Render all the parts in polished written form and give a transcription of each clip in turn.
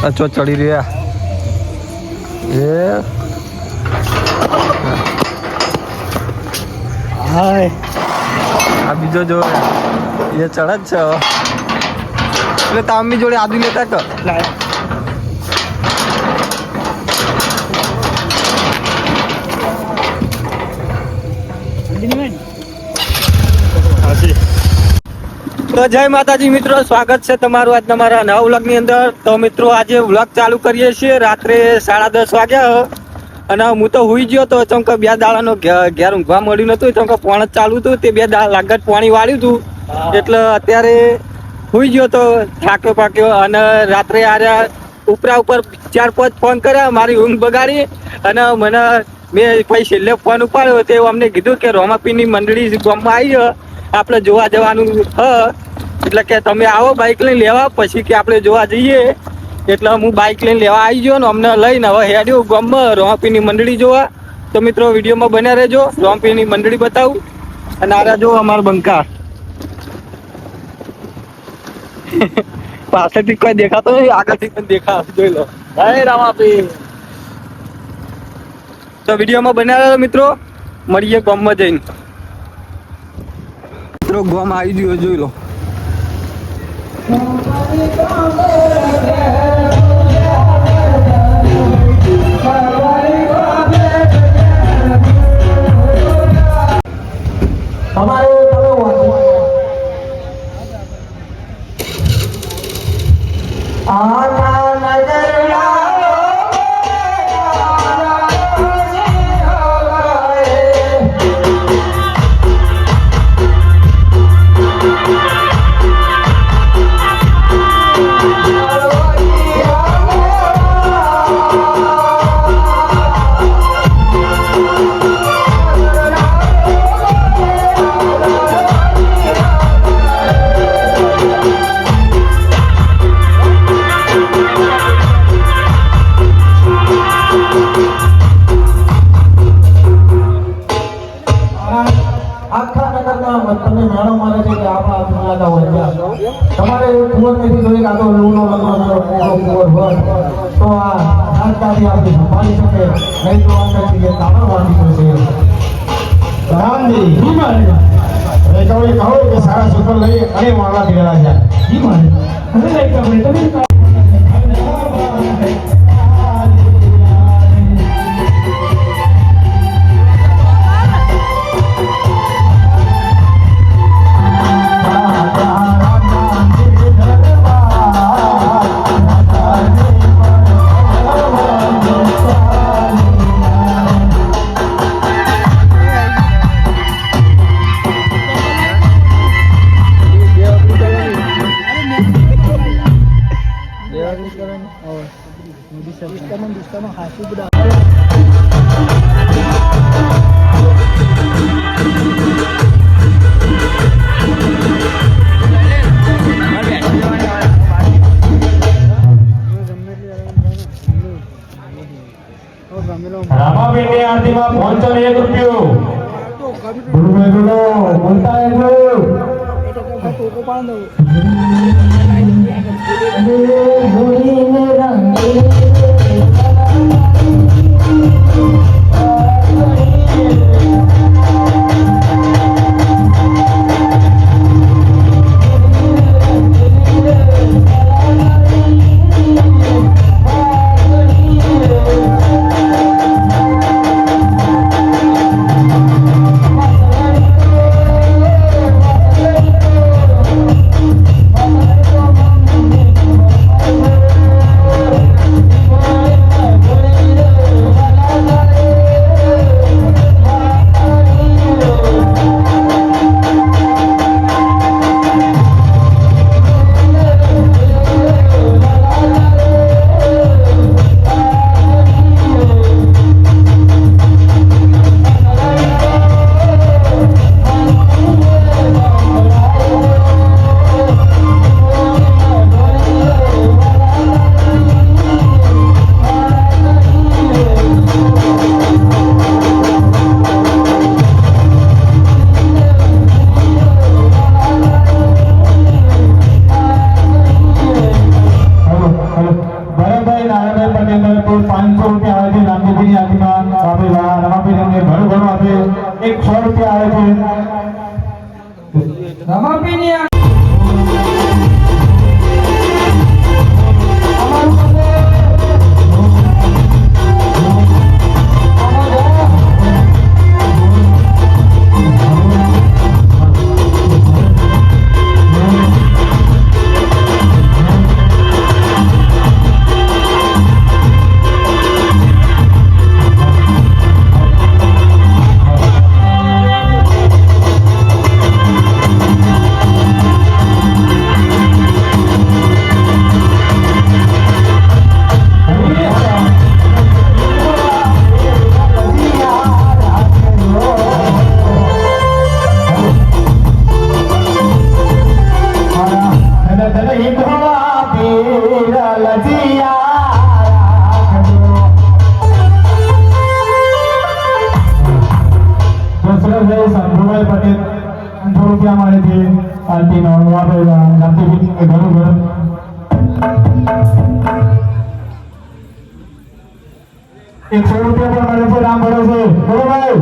અચો ચડી રહ્યા એ હાય આ બીજો જો એ ચડ જ છે એટલે તામી જોડે આદુ લેતા કર તો જય માતાજી મિત્રો, સ્વાગત છે તમારું આજ તમારા નવા વ્લોગની અંદર. તો મિત્રો આજે વ્લોગ ચાલુ કરીએ છીએ રાત્રે 10:30 વાગ્યા અને હું તો હુઈ ગયો તો ચમક 2 દાડાનો ઘેર ઊંઘવા મળ્યું નતું ચમક પોણ જ ચાલુ હતું તે 2 લાગત પાણી વાળ્યું હતું એટલે અત્યારે હુઈ ગયો તો થાક્યો પાક્યો અને રાત્રે આર્યા ઉપરા ઉપર 4-5 ફોન કર્યા મારી ઊંઘ બગાડી અને મને મેં પછી છેલ્લે ફોન ઉપાડ્યો તે અમને કીધું કે રોમાપીની મંડળી ગામમાં આવી આપણે જોવા જવાનું એટલે કે તમે આવો બાઇક લઈને લેવા પછી કે આપણે જોવા જઈએ એટલે હું બાઇક લઈને લેવા આવી ગયો ને અમને લઈને હવે હેડ્યો ગામમાં રોમાપીની મંડળી જોવા. તો મિત્રો વિડીયોમાં બન્યા રહેજો, રોમાપીની મંડળી બતાવું અને આરા જો અમારા બંકા પાછળથી કોઈ દેખાતો નહીં આગળથી પણ દેખા જોઈ લો. હે રોમાપી તો વિડીયોમાં બન્યા રહેજો મિત્રો, મળીએ ગામમાં જઈને. મિત્રો ગામ આવી ગયો જોઈ લો. તમે મેળો મારે છે કે આપણા દુનિયાના હોય તમારે કુંવર નથી જોઈ કાતો લૂનો લગવાનો કુંવર હોય તો આ રાજકારી આપણી સંભાળી શકે નહીં તો આ કઈ કામર વાંધી છે રામજી જી મારે હવે કહો કે સારા સુપર લઈ અને મારવા દીધા છે જી મારે હવે લઈ આપણે તમે રામાબેનની આરતીમાં 1 રૂપિયો બોલતા તે 500 રૂપિયા આવે છે રામદેવજીની યાદીમાં. આપણે રમાબેન એમને ઘણું ઘણું આપે. 100 રૂપિયા આવે છે રમાબેનની રામ ભરોસે બોલો ભાઈ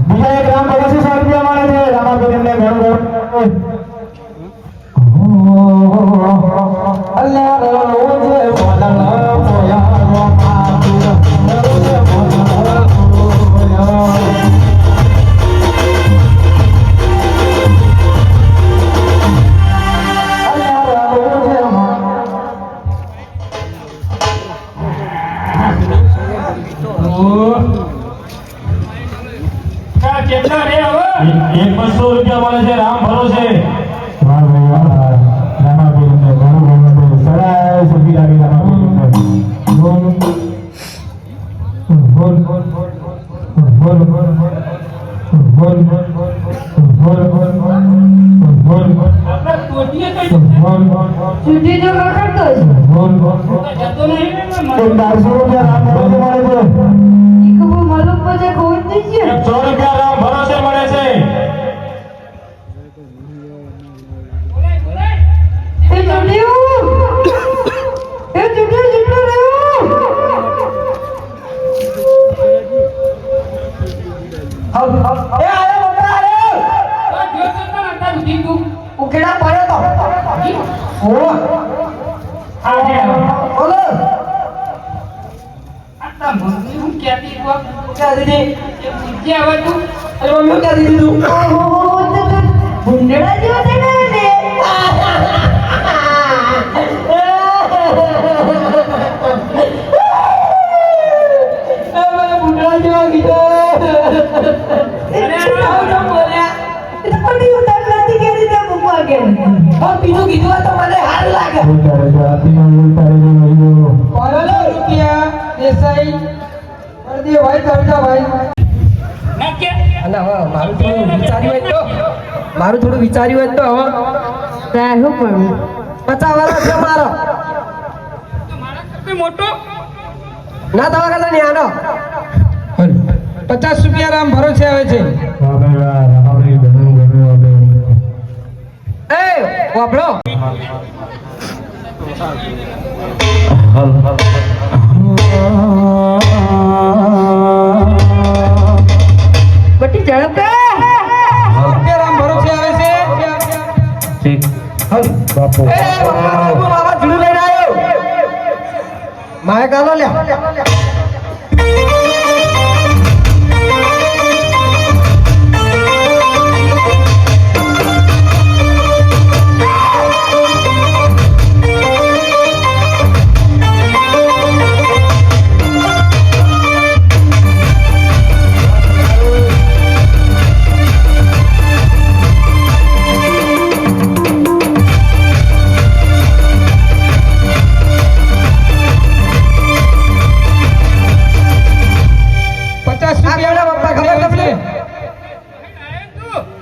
બીજા એક રામ ભરોસે 100 રૂપિયા મળે છે રામાબેન એમને ઘણું ઘણું અલ્લાહ રોજે બોલા પોયા રોજે બોલા એક 200 રૂપિયા મળે છે રામ ભરોસે. વાહ ભાઈ વાહ રામાબેન ને ઘણું ઘણું સરાય સુખી લાગે રામાબેન બોલ બોલ બોલ બોલ બોલ બોલ ચૂંટી જો કરતો બોલ જતો નહીં 400 રૂપિયા રામ ભરોસે મળે છે. ખૂબ માલુમ પડે કોઈ નથી 100 રૂપિયા રામ ભરોસે મળે છે. એ ચૂંટ્યું જેટલું રહ્યું એ આયો બપા આયો ઉકેડા પડ્યો તો ઓ આ જે બોલો આતા મને હું ક્યાંથી ક્યાં દીધી જે આવે તું અરે મમ્મી ક્યાં દીધી તું ઓહો ભુંડડા જેવો દેખાય ને ભુંડડા જેવો કીધો બીજું કીધું તો મને હાર લાગે રૂપિયા દેસાઈ ભાઈ કવિતા ભાઈ મારું થોડું વિચાર્યું હોય તો હવે શું પણ 50 વર્ષ છે મારો મોટો ના તમારા કરતા નહીં આનો 50 રૂપિયા રામ ભરોસે આવે છે એ વાપરો બટી ઝડપ રામ ભરોસે આવે છે ઠીક હલ બાપુ એ બાબા જુડું લઈને આવ્યો મારે કાલો લે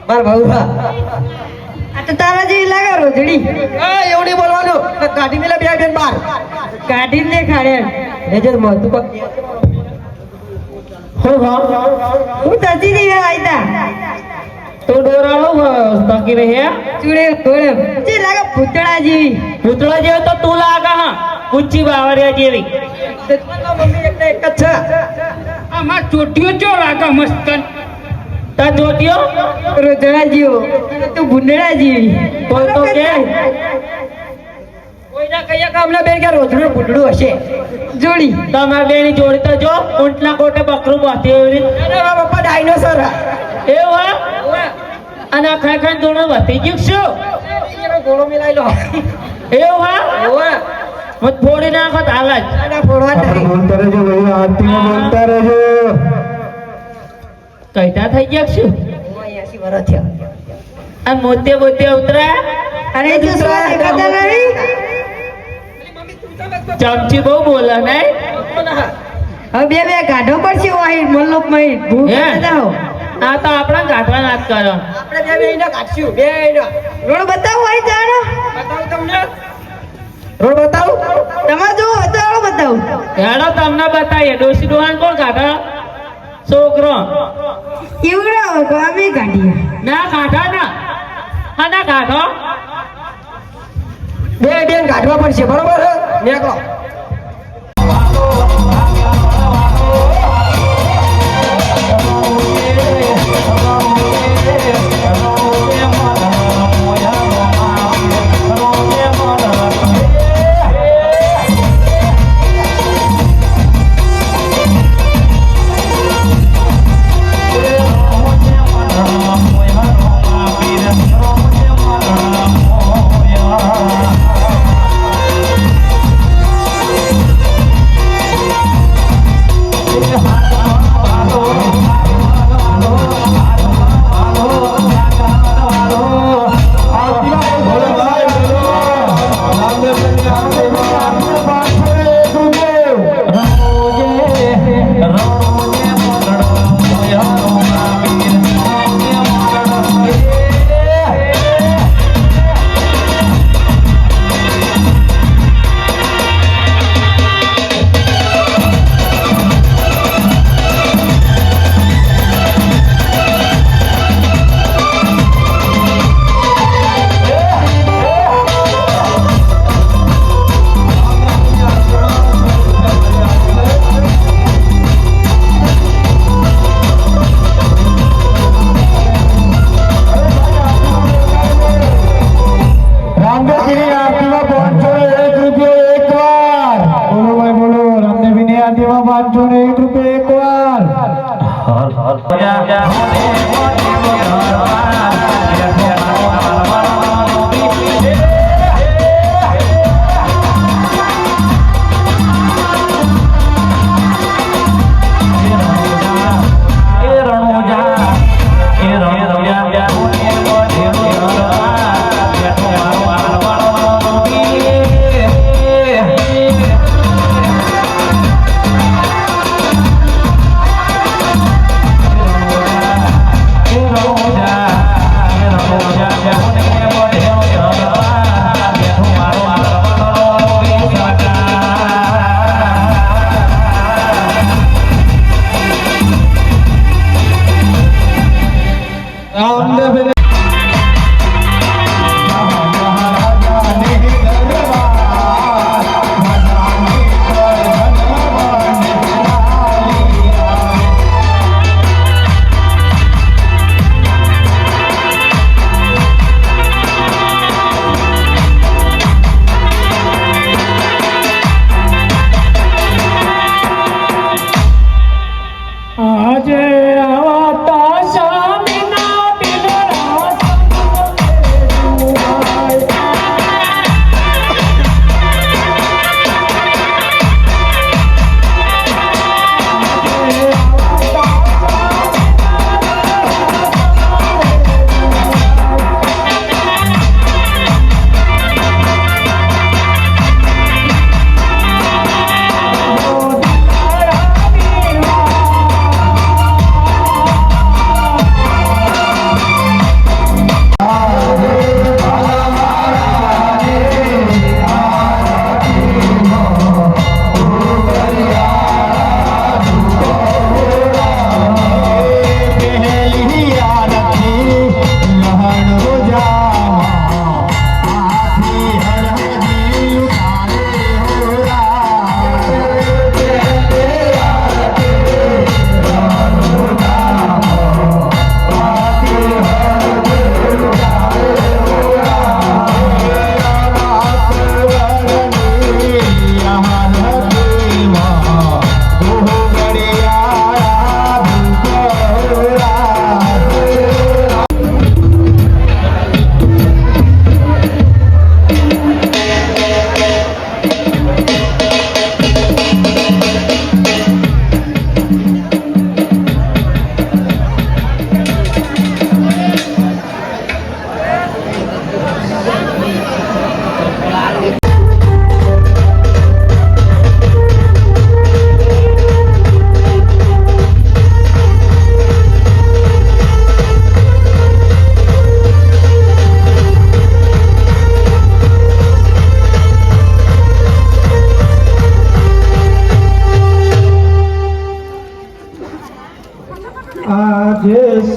માર ભાઉરા આ તો તારા જેવી લાગે રોજડી એવડી બોલવાનું કાઢી મેલા બે બેન બાર કાઢીને દેખાડે નજર માં તું હું તજી દે આઈતા તો ડોરાળો બાકી રહે ચૂડે તોડે જે લાગે પૂતળા જેવી તો તું લાગે હા ઊંચી બાવરિયા જેવી મમ્મી એક ને એક જ છે આમાં ચોટીઓ ચો લાગે મસ્ત તા ચોટીઓ રોજડા જેવો અને તું ભૂંડડા જેવી કોઈ તો કે કોઈના કયા કામના બેન કે રોજડું ભૂંડડું હશે જોડી તમારા બેની જોડી તો જો ઊંટના કોટે બકરું બાંધી એવી રીતે અરે મારા પપ્પા ડાયનોસર એવું હા અને આ ખાઈ ખાઈને ધોરણ વધી ગયું કે શું ગોળો મિલાઈ લો એવું હા હું ફોડી નાખો તો હાલ જ આના ફોડવા આપણે નથી બોલતા રહેજો ભાઈ આરતીમાં બોલતા રહેજો કઈટા થઈ ગયા કે શું 80 વર્ષ થયા આ મોતે મોતે ઉતરા અરે દૂસરા દેખાતા નહીં ચમચી બહુ બોલે ને હવે બે ગાઢો પડશે વાહી મલ્લોપ માં ભૂખ હે? જાઓ આ તો આપણા ગાંઠવા નાચ કરો આપણે બે એને કાઢશું બે એને રોડ બતાવો વાહી જાણો બતાવું તમને રોડ બતાવું તમારે જો બતાવો બતાવું હેડો તમને બતાવીએ ડોસી ડોહાન કોણ કાઢા છોકરો એવડા અમે કાઢીએ ના કાઢા ના હા ના કાઢો બે બેન કાઢવા પડશે બરોબર નીકળો રામદેવજીની આરતીમાં 501 રૂપિયા એકવાર બોલો ભાઈ બોલો રામદેવજીની આરતીમાં 501 રૂપિયા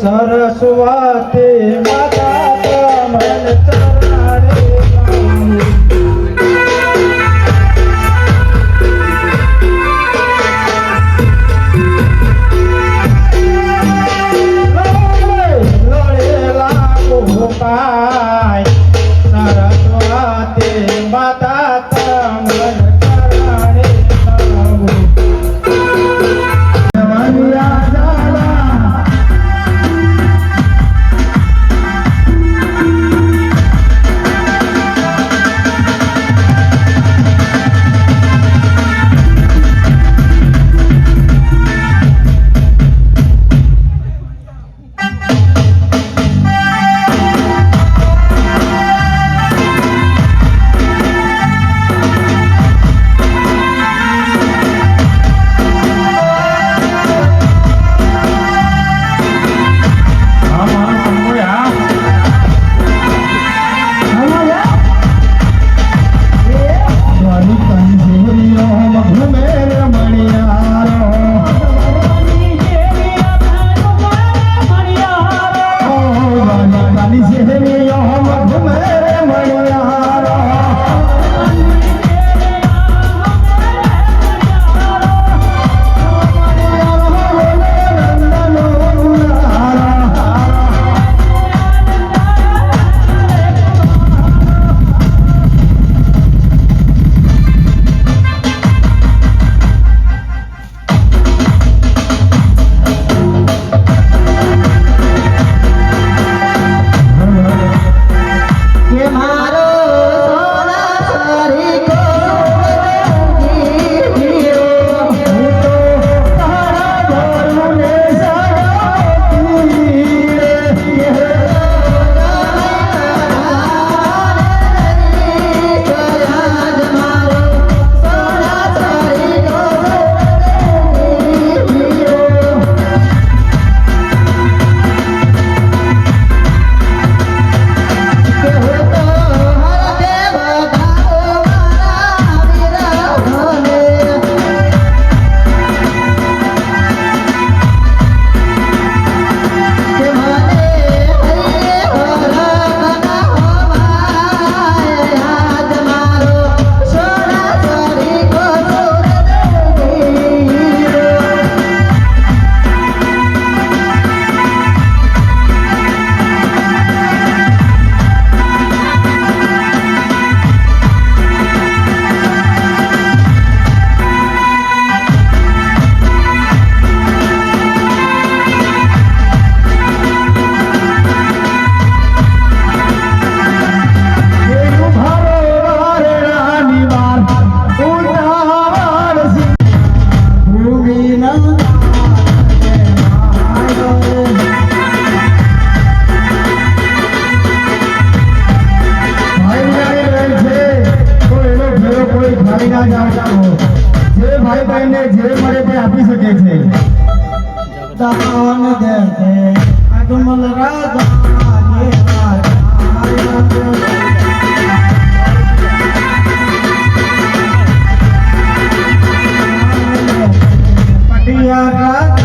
સરસ્વતી માતા તમન ચરણે લડેલા ગોપાય સરસ્વતી માતા તમન ચરણે જે ભાઈ બહેનને જે મળે તે આપી શકે છે દાન દે છે આગમલ રાજા પટિયા રાજા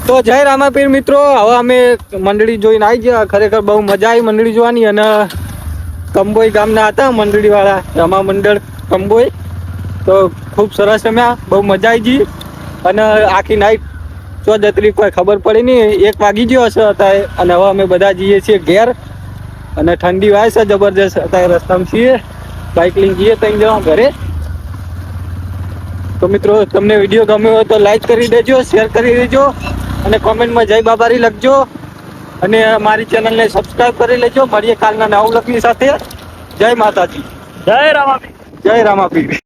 તો જય રામાપીર મિત્રો, હવે અમે મંડળી જોઈને આવી ગયા. ખરેખર બહુ મજા આવી મંડળી જોવાની. અને કંબોઈ ગામના હતા મંડળી વાળા, રમા મંડળ કંબોઈ. તો ખૂબ સરસ રમ્યા, બહુ મજા આવી ગઈ. અને આખી નાઈટ ચો જતરી કોઈ ખબર પડી નહીં, 1 વાગી ગયો હશે અત્યારે. અને હવે અમે બધા જઈએ છીએ ઘેર. અને ઠંડી વાય છે જબરજસ્ત, અત્યારે રસ્તામાં છીએ, બાઇક લઈને જઈએ ત્યાં જવા ઘરે. તો મિત્રો તમને વિડીયો ગમ્યો હોય તો લાઈક કરી દેજો, શેર કરી દેજો અને કોમેન્ટમાં જય બાબારી લખજો અને મારી ચેનલને સબસ્ક્રાઇબ કરી લેજો. મળીએ કાલના નવા વ્લોગની સાથે. જય માતાજી, જય રામાપીર. જય રામાપીર.